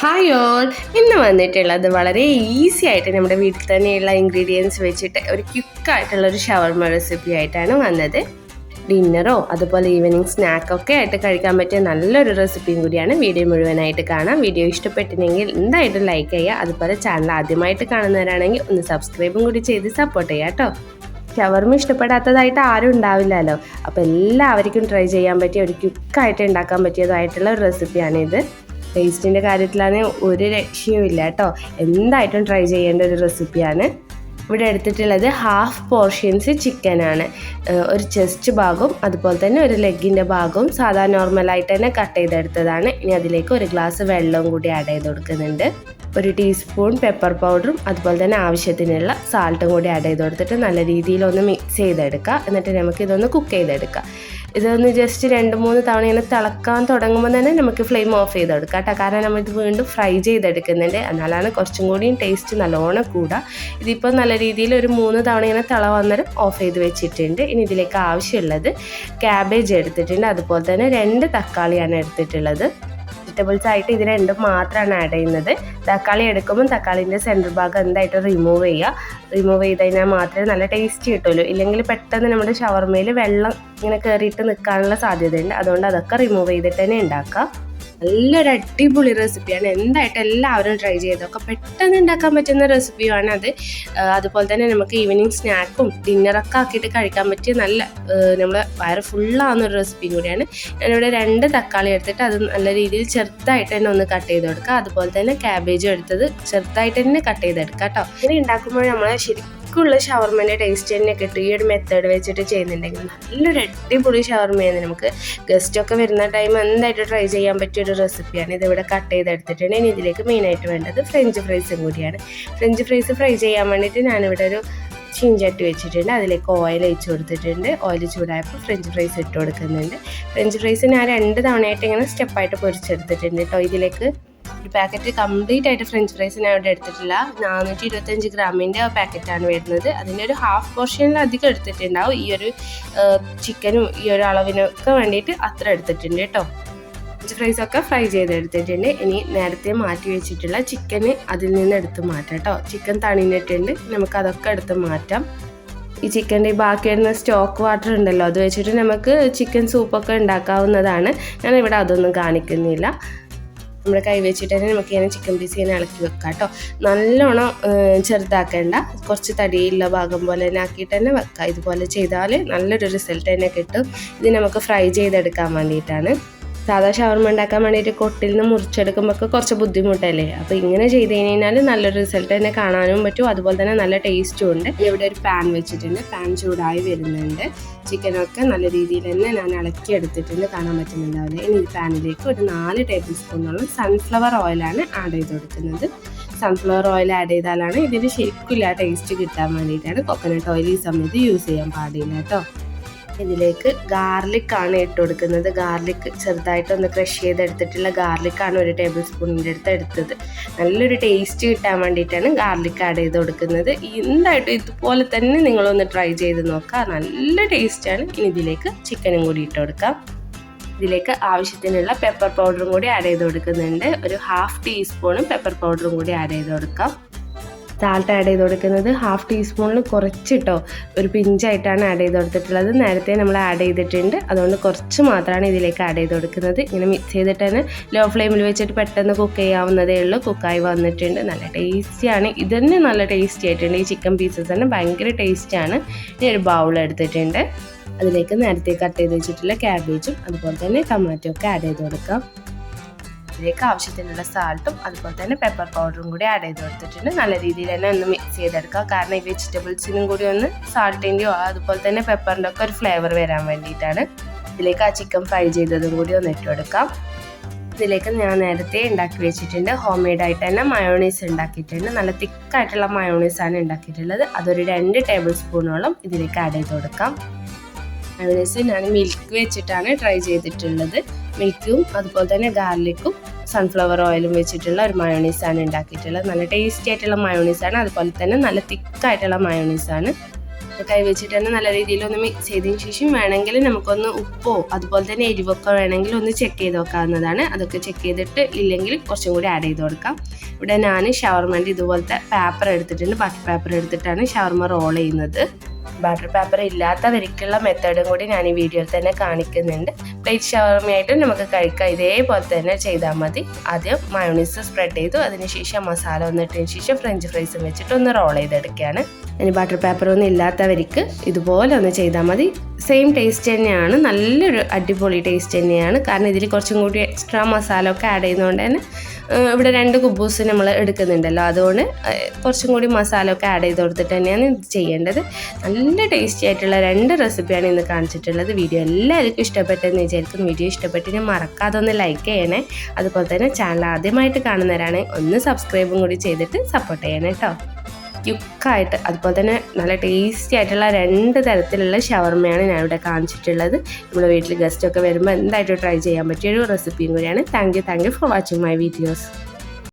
Hi all, ഇന്ന് വന്നിട്ടുള്ളത് വളരെ ഈസി ആയിട്ട് നമ്മുടെ വീട്ടിൽ തന്നെയുള്ള ഇൻഗ്രീഡിയൻസ് വെച്ചിട്ട് ഒരു ക്വിക്കായിട്ടുള്ളൊരു ഷവർമ റെസിപ്പി ആയിട്ടാണ് വന്നത്. ഡിന്നറോ അതുപോലെ ഈവനിങ് സ്നാക്കൊക്കെ ആയിട്ട് കഴിക്കാൻ പറ്റിയ നല്ലൊരു റെസിപ്പിയും കൂടിയാണ്. വീഡിയോ മുഴുവനായിട്ട് കാണാം. വീഡിയോ ഇഷ്ടപ്പെട്ടില്ലെങ്കിൽ എന്തായിട്ടും ലൈക്ക് ചെയ്യുക. അതുപോലെ ചാനൽ ആദ്യമായിട്ട് കാണുന്നവരാണെങ്കിൽ ഒന്ന് സബ്സ്ക്രൈബും കൂടി ചെയ്ത് സപ്പോർട്ട് ചെയ്യുക കേട്ടോ. ഷവർമ ഇഷ്ടപ്പെടാത്തതായിട്ട് ആരും ഉണ്ടാവില്ലല്ലോ. അപ്പോൾ എല്ലാവർക്കും ട്രൈ ചെയ്യാൻ പറ്റിയ ഒരു ക്വിക്കായിട്ട് ഉണ്ടാക്കാൻ പറ്റിയതായിട്ടുള്ള ഒരു റെസിപ്പിയാണിത്. ടേസ്റ്റിൻ്റെ കാര്യത്തിലാണ് ഒരു രക്ഷയും ഇല്ല കേട്ടോ. എന്തായിട്ടും ട്രൈ ചെയ്യേണ്ട ഒരു റെസിപ്പിയാണ്. ഇവിടെ എടുത്തിട്ടുള്ളത് ഹാഫ് പോർഷൻസ് ചിക്കനാണ്. ഒരു ചെസ്റ്റ് ഭാഗവും അതുപോലെ തന്നെ ഒരു ലെഗിൻ്റെ ഭാഗവും സാധാ നോർമലായിട്ട് തന്നെ കട്ട് ചെയ്തെടുത്തതാണ്. ഇനി അതിലേക്ക് ഒരു ഗ്ലാസ് വെള്ളവും കൂടി ആഡ് ചെയ്ത് കൊടുക്കുന്നുണ്ട്. ഒരു ടീസ്പൂൺ പെപ്പർ പൗഡറും അതുപോലെ തന്നെ ആവശ്യത്തിനുള്ള സാൾട്ടും കൂടി ആഡ് ചെയ്ത് കൊടുത്തിട്ട് നല്ല രീതിയിലൊന്ന് മിക്സ് ചെയ്തെടുക്കുക. എന്നിട്ട് നമുക്കിതൊന്ന് കുക്ക് ചെയ്തെടുക്കാം. ഇതൊന്ന് ജസ്റ്റ് 2-3 തവണ ഇങ്ങനെ തിളക്കാൻ തുടങ്ങുമ്പോൾ തന്നെ നമുക്ക് ഫ്ലെയിം ഓഫ് ചെയ്തെടുക്കാം കേട്ടോ. കാരണം നമ്മളിത് വീണ്ടും ഫ്രൈ ചെയ്തെടുക്കുന്നുണ്ട്. എന്നാലാണ് കുറച്ചും കൂടിയും ടേസ്റ്റ് നല്ലോണം കൂടുക. ഇതിപ്പോൾ നല്ല രീതിയിൽ ഒരു 3 തവണ ഇങ്ങനെ തിള വന്നേരം ഓഫ് ചെയ്ത് വെച്ചിട്ടുണ്ട്. ഇനി ഇതിലേക്ക് ആവശ്യമുള്ളത് ക്യാബേജ് എടുത്തിട്ടുണ്ട്. അതുപോലെ തന്നെ 2 തക്കാളിയാണ് എടുത്തിട്ടുള്ളത്. വെജിറ്റബിൾസ് ആയിട്ട് ഇത് രണ്ടും മാത്രമാണ് ആഡ് ചെയ്യുന്നത്. തക്കാളി എടുക്കുമ്പോൾ തക്കാളിൻ്റെ സെൻറ്റർ ഭാഗം എന്തായിട്ടും റിമൂവ് ചെയ്ത് കഴിഞ്ഞാൽ മാത്രമേ നല്ല ടേസ്റ്റ് കിട്ടുള്ളൂ. ഇല്ലെങ്കിൽ പെട്ടെന്ന് നമ്മുടെ ഷവർമയിൽ വെള്ളം ഇങ്ങനെ കയറിയിട്ട് നിൽക്കാനുള്ള സാധ്യതയുണ്ട്. അതുകൊണ്ട് അതൊക്കെ റിമൂവ് ചെയ്തിട്ട് തന്നെ ഉണ്ടാക്കുക. നല്ലൊരു അടിപൊളി റെസിപ്പിയാണ്. എന്തായിട്ടും എല്ലാവരും ട്രൈ ചെയ്തൊക്കെ പെട്ടെന്ന് ഉണ്ടാക്കാൻ പറ്റുന്ന റെസിപ്പിയാണ് അത്. അതുപോലെ തന്നെ നമുക്ക് ഈവനിങ് സ്നാക്കും ഡിന്നറൊക്കെ ആക്കിയിട്ട് കഴിക്കാൻ പറ്റിയ നല്ല നമ്മുടെ വയറ് ഫുള്ളാവുന്നൊരു റെസിപ്പിയും കൂടിയാണ്. ഞാനിവിടെ 2 തക്കാളി എടുത്തിട്ട് അത് നല്ല രീതിയിൽ ചെറുതായിട്ട് തന്നെ ഒന്ന് കട്ട് ചെയ്ത് കൊടുക്കുക. അതുപോലെ തന്നെ ക്യാബേജും എടുത്തത് ചെറുതായിട്ട് തന്നെ കട്ട് ചെയ്തെടുക്കുക കേട്ടോ. ഇങ്ങനെ ഉണ്ടാക്കുമ്പോൾ നമ്മൾ ശരിക്കുള്ള ഷവർമേൻ്റെ ടേസ്റ്റ് തന്നെ കിട്ടും. ഈ ഒരു മെത്തേഡ് വെച്ചിട്ട് ചെയ്യുന്നുണ്ടെങ്കിൽ നല്ലൊരു അടിപൊളി ഷവർമയാണ്. നമുക്ക് ഗസ്റ്റൊക്കെ വരുന്ന ടൈം എന്തായിട്ട് ട്രൈ ചെയ്യാൻ പറ്റിയൊരു റെസിപ്പിയാണ്. ഇതിവിടെ കട്ട് ചെയ്തെടുത്തിട്ടുണ്ട്. ഇനി ഇതിലേക്ക് മെയിനായിട്ട് വേണ്ടത് ഫ്രഞ്ച് ഫ്രൈസും കൂടിയാണ്. ഫ്രഞ്ച് ഫ്രൈസ് ഫ്രൈ ചെയ്യാൻ വേണ്ടിയിട്ട് ഞാനിവിടെ ഒരു ചീഞ്ചട്ടി വെച്ചിട്ടുണ്ട്. അതിലേക്ക് ഓയിൽ ഒഴിച്ച് കൊടുത്തിട്ടുണ്ട്. ഓയിൽ ചൂടായപ്പോൾ ഫ്രഞ്ച് ഫ്രൈസ് ഇട്ട് കൊടുക്കുന്നുണ്ട്. ഫ്രഞ്ച് ഫ്രൈസ് ഞാൻ 2 തവണയായിട്ട് ഇങ്ങനെ സ്റ്റെപ്പായിട്ട് പൊരിച്ചെടുത്തിട്ടുണ്ട് കേട്ടോ. ഇതിലേക്ക് ഒരു പാക്കറ്റ് കംപ്ലീറ്റ് ആയിട്ട് ഫ്രഞ്ച് ഫ്രൈസ് ഞാൻ ഇവിടെ എടുത്തിട്ടില്ല. 425 ഗ്രാമിൻ്റെ പാക്കറ്റാണ് വരുന്നത്. അതിൻ്റെ ഒരു ഹാഫ് പോർഷനിലധികം എടുത്തിട്ടുണ്ടാവും. ഈ ഒരു ചിക്കനും ഈ ഒരു അളവിനൊക്കെ വേണ്ടിയിട്ട് അത്ര എടുത്തിട്ടുണ്ട് കേട്ടോ. ഫ്രഞ്ച് ഫ്രൈസൊക്കെ ഫ്രൈ ചെയ്തെടുത്തിട്ടുണ്ട്. ഇനി നേരത്തെ മാറ്റി വെച്ചിട്ടുള്ള ചിക്കന് അതിൽ നിന്ന് എടുത്ത് മാറ്റാം കേട്ടോ. ചിക്കൻ തണിഞ്ഞിട്ടുണ്ട്. നമുക്കതൊക്കെ എടുത്ത് മാറ്റാം. ഈ ചിക്കൻ്റെ ബാക്കി വരുന്ന സ്റ്റോക്ക് വാട്ടർ ഉണ്ടല്ലോ, അത് വെച്ചിട്ട് നമുക്ക് ചിക്കൻ സൂപ്പൊക്കെ ഉണ്ടാക്കാവുന്നതാണ്. ഞാനിവിടെ അതൊന്നും കാണിക്കുന്നില്ല. നമ്മുടെ കൈ വെച്ചിട്ട് തന്നെ നമുക്ക് ഇങ്ങനെ ചിക്കൻ പീസ് ഇങ്ങനെ ഇളക്കി വെക്കാം കേട്ടോ. നല്ലോണം ചെറുതാക്കേണ്ട, കുറച്ച് തടിയുള്ള ഭാഗം പോലെ തന്നെ ആക്കിയിട്ട് തന്നെ വെക്കാം. ഇതുപോലെ ചെയ്താൽ നല്ലൊരു റിസൾട്ട് തന്നെ കിട്ടും. ഇത് നമുക്ക് ഫ്രൈ ചെയ്തെടുക്കാൻ വേണ്ടിയിട്ടാണ്. സാധാ ഷവർമ ഉണ്ടാക്കാൻ വേണ്ടിയിട്ട് കൊട്ടിൽ നിന്ന് മുറിച്ചെടുക്കുമ്പോൾ കുറച്ച് ബുദ്ധിമുട്ടല്ലേ. അപ്പോൾ ഇങ്ങനെ ചെയ്ത് കഴിഞ്ഞാൽ നല്ലൊരു റിസൾട്ട് തന്നെ കാണാനും പറ്റും. അതുപോലെ തന്നെ നല്ല ടേസ്റ്റും ഉണ്ട്. ഇവിടെ ഒരു പാൻ വെച്ചിട്ടുണ്ട്. പാൻ ചൂടായി വരുന്നുണ്ട്. ചിക്കനൊക്കെ നല്ല രീതിയിൽ തന്നെ ഞാൻ ഇളക്കി എടുത്തിട്ടുണ്ട്. കാണാൻ പറ്റുന്നുണ്ടാവില്ല. ഇനി ഈ പാനിലേക്ക് ഒരു 4 ടേബിൾ സ്പൂണോളം സൺഫ്ലവർ ഓയിലാണ് ആഡ് ചെയ്ത് കൊടുക്കുന്നത്. സൺഫ്ലവർ ഓയിൽ ആഡ് ചെയ്താലാണ് ഇതിന് ശരിക്കില്ല ടേസ്റ്റ് കിട്ടാൻ വേണ്ടിയിട്ടാണ്. കോക്കനട്ട് ഓയിൽ ഈ സമയത്ത് യൂസ് ചെയ്യാൻ പാടില്ല കേട്ടോ. ഇതിലേക്ക് ഗാർലിക്കാണ് ഇട്ട് കൊടുക്കുന്നത്. ഗാർലിക്ക് ചെറുതായിട്ടൊന്ന് ക്രഷ് ചെയ്തെടുത്തിട്ടുള്ള ഗാർലിക്കാണ് 1 ടേബിൾ സ്പൂണിൻ്റെ അടുത്ത് എടുത്തത്. നല്ലൊരു ടേസ്റ്റ് കിട്ടാൻ വേണ്ടിയിട്ടാണ് ഗാർലിക്ക് ആഡ് ചെയ്ത് കൊടുക്കുന്നത്. എന്തായിട്ടും ഇതുപോലെ തന്നെ നിങ്ങളൊന്ന് ട്രൈ ചെയ്ത് നോക്കുക. നല്ല ടേസ്റ്റാണ്. ഇനി ഇതിലേക്ക് ചിക്കനും കൂടി ഇട്ട് കൊടുക്കാം. ഇതിലേക്ക് ആവശ്യത്തിനുള്ള പെപ്പർ പൗഡറും കൂടി ആഡ് ചെയ്ത് കൊടുക്കുന്നുണ്ട്. ഒരു 1/2 ടീസ്പൂണും പെപ്പർ പൗഡറും കൂടി ആഡ് ചെയ്ത് കൊടുക്കാം. സാൾട്ട് ആഡ് ചെയ്ത് കൊടുക്കുന്നത് 1/2 ടീസ്പൂണിൽ കുറച്ചിട്ടോ, ഒരു പിഞ്ചായിട്ടാണ് ആഡ് ചെയ്ത് കൊടുത്തിട്ടുള്ളത്. നേരത്തെ നമ്മൾ ആഡ് ചെയ്തിട്ടുണ്ട്. അതുകൊണ്ട് കുറച്ച് മാത്രമാണ് ഇതിലേക്ക് ആഡ് ചെയ്ത് കൊടുക്കുന്നത്. ഇങ്ങനെ മിക്സ് ചെയ്തിട്ട് തന്നെ ലോ ഫ്ലെയിമിൽ വെച്ചിട്ട് പെട്ടെന്ന് കുക്ക് ചെയ്യാവുന്നതേ ഉള്ളൂ. കുക്കായി വന്നിട്ടുണ്ട്. നല്ല ടേസ്റ്റിയാണ്. ഇതന്നെ നല്ല ടേസ്റ്റി ആയിട്ടുണ്ട്. ഈ ചിക്കൻ പീസസ് തന്നെ ഭയങ്കര ടേസ്റ്റാണ്. ഇനി ഒരു ബൗൾ എടുത്തിട്ടുണ്ട്. അതിലേക്ക് നേരത്തെ കട്ട് ചെയ്ത് വെച്ചിട്ടുള്ള ക്യാബേജും അതുപോലെ തന്നെ ടൊമാറ്റോ ഒക്കെ ആഡ് ചെയ്ത് കൊടുക്കാം. ഇതിലേക്ക് ആവശ്യത്തിനുള്ള സാൾട്ടും അതുപോലെ തന്നെ പെപ്പർ പൗഡറും കൂടി ആഡ് ചെയ്ത് കൊടുത്തിട്ടുണ്ട്. നല്ല രീതിയിൽ തന്നെ ഒന്ന് മിക്സ് ചെയ്തെടുക്കുക. കാരണം ഈ വെജിറ്റബിൾസിനും കൂടി ഒന്ന് സാൾട്ടിൻ്റെയോ അതുപോലെ തന്നെ പെപ്പറിൻ്റെ ഒക്കെ ഒരു ഫ്ലേവർ വരാൻ വേണ്ടിയിട്ടാണ്. ഇതിലേക്ക് ആ ചിക്കൻ ഫ്രൈ ചെയ്തതും കൂടി ഒന്ന് ഇട്ട് കൊടുക്കാം. ഇതിലേക്ക് ഞാൻ നേരത്തെ ഉണ്ടാക്കി വെച്ചിട്ടുണ്ട്. ഹോം മെയ്ഡായിട്ട് തന്നെ മയോണൈസ് ഉണ്ടാക്കിയിട്ടുണ്ട്. നല്ല തിക്കായിട്ടുള്ള മയോണൈസാണ് ഉണ്ടാക്കിയിട്ടുള്ളത്. അതൊരു 2 ടേബിൾ സ്പൂണോളം ഇതിലേക്ക് ആഡ് ചെയ്ത് കൊടുക്കാം. മയോണൈസ് ഞാൻ മിൽക്ക് വെച്ചിട്ടാണ് ട്രൈ ചെയ്തിട്ടുള്ളത്. മിൽക്കും അതുപോലെ തന്നെ ഗാർലിക്കും സൺഫ്ലവർ ഓയിലും വെച്ചിട്ടുള്ള ഒരു മയോണൈസാണ് ഉണ്ടാക്കിയിട്ടുള്ളത്. നല്ല ടേസ്റ്റി ആയിട്ടുള്ള മയോണൈസാണ്. അതുപോലെ തന്നെ നല്ല തിക്കായിട്ടുള്ള മയോണൈസാണ്. കൈ വെച്ചിട്ട് തന്നെ നല്ല രീതിയിലൊന്ന് മിക്സ് ചെയ്തതിന് ശേഷം വേണമെങ്കിൽ നമുക്കൊന്ന് ഉപ്പോ അതുപോലെ തന്നെ എരിവൊക്കെ വേണമെങ്കിൽ ഒന്ന് ചെക്ക് ചെയ്ത് നോക്കാവുന്നതാണ്. അതൊക്കെ ചെക്ക് ചെയ്തിട്ട് ഇല്ലെങ്കിൽ കുറച്ചും കൂടി ആഡ് ചെയ്ത് കൊടുക്കാം. ഇവിടെ ഞാൻ ഷവർമേൻ്റെ ഇതുപോലത്തെ പേപ്പർ എടുത്തിട്ടുണ്ട്. ബട്ടർ പേപ്പർ എടുത്തിട്ടാണ് ഷവർമ റോൾ ചെയ്യുന്നത്. ബട്ടർ പേപ്പർ ഇല്ലാത്തവർക്കുള്ള മെത്തേഡും കൂടി ഞാൻ ഈ വീഡിയോയിൽ തന്നെ കാണിക്കുന്നുണ്ട്. പ്ലേറ്റ് ഷവർമയായിട്ട് നമുക്ക് കഴിക്കാം. ഇതേപോലെ തന്നെ ചെയ്താൽ മതി. ആദ്യം മയോണൈസ് സ്പ്രെഡ് ചെയ്തു, അതിനുശേഷം മസാല ഒന്നിട്ടതിന് ശേഷം ഫ്രഞ്ച് ഫ്രൈസും വെച്ചിട്ട് ഒന്ന് റോൾ ചെയ്തെടുക്കുകയാണ്. ഇനി ബട്ടർ പേപ്പർ ഒന്നും ഇല്ലാത്തവർക്ക് ഇതുപോലെ ഒന്ന് ചെയ്താൽ മതി. സെയിം ടേസ്റ്റ് തന്നെയാണ്, നല്ലൊരു അടിപൊളി ടേസ്റ്റ് തന്നെയാണ്. കാരണം ഇതിൽ കുറച്ചും കൂടി എക്സ്ട്രാ മസാല ഒക്കെ ആഡ് ചെയ്യുന്നതുകൊണ്ട് തന്നെ ഇവിടെ 2 കുബൂസ് നമ്മൾ എടുക്കുന്നുണ്ടല്ലോ, അതുകൊണ്ട് കുറച്ചും കൂടി മസാല ഒക്കെ ആഡ് ചെയ്ത് കൊടുത്തിട്ട് തന്നെയാണ് ഇത് ചെയ്യേണ്ടത്. നല്ല ടേസ്റ്റി ആയിട്ടുള്ള 2 റെസിപ്പിയാണ് ഇന്ന് കാണിച്ചിട്ടുള്ളത്. വീഡിയോ എല്ലാവർക്കും ഇഷ്ടപ്പെട്ടെന്ന് വിചാരിക്കും. വീഡിയോ ഇഷ്ടപ്പെട്ടിട്ട് മറക്കാതെ ഒന്ന് ലൈക്ക് ചെയ്യണേ. അതുപോലെ തന്നെ ചാനൽ ആദ്യമായിട്ട് കാണുന്നവരാണ് ഒന്ന് സബ്സ്ക്രൈബും കൂടി ചെയ്തിട്ട് സപ്പോർട്ട് ചെയ്യണേ കേട്ടോ. ക്യുക്കായിട്ട് അതുപോലെ തന്നെ നല്ല ടേസ്റ്റി ആയിട്ടുള്ള 2 തരത്തിലുള്ള ഷവർമയാണ് ഞാൻ ഇവിടെ കാണിച്ചിട്ടുള്ളത്. നമ്മുടെ വീട്ടിൽ ഗസ്റ്റൊക്കെ വരുമ്പോൾ എന്തായിട്ടും ട്രൈ ചെയ്യാൻ പറ്റിയൊരു റെസിപ്പിയും കൂടിയാണ്. Thank you for watching my videos.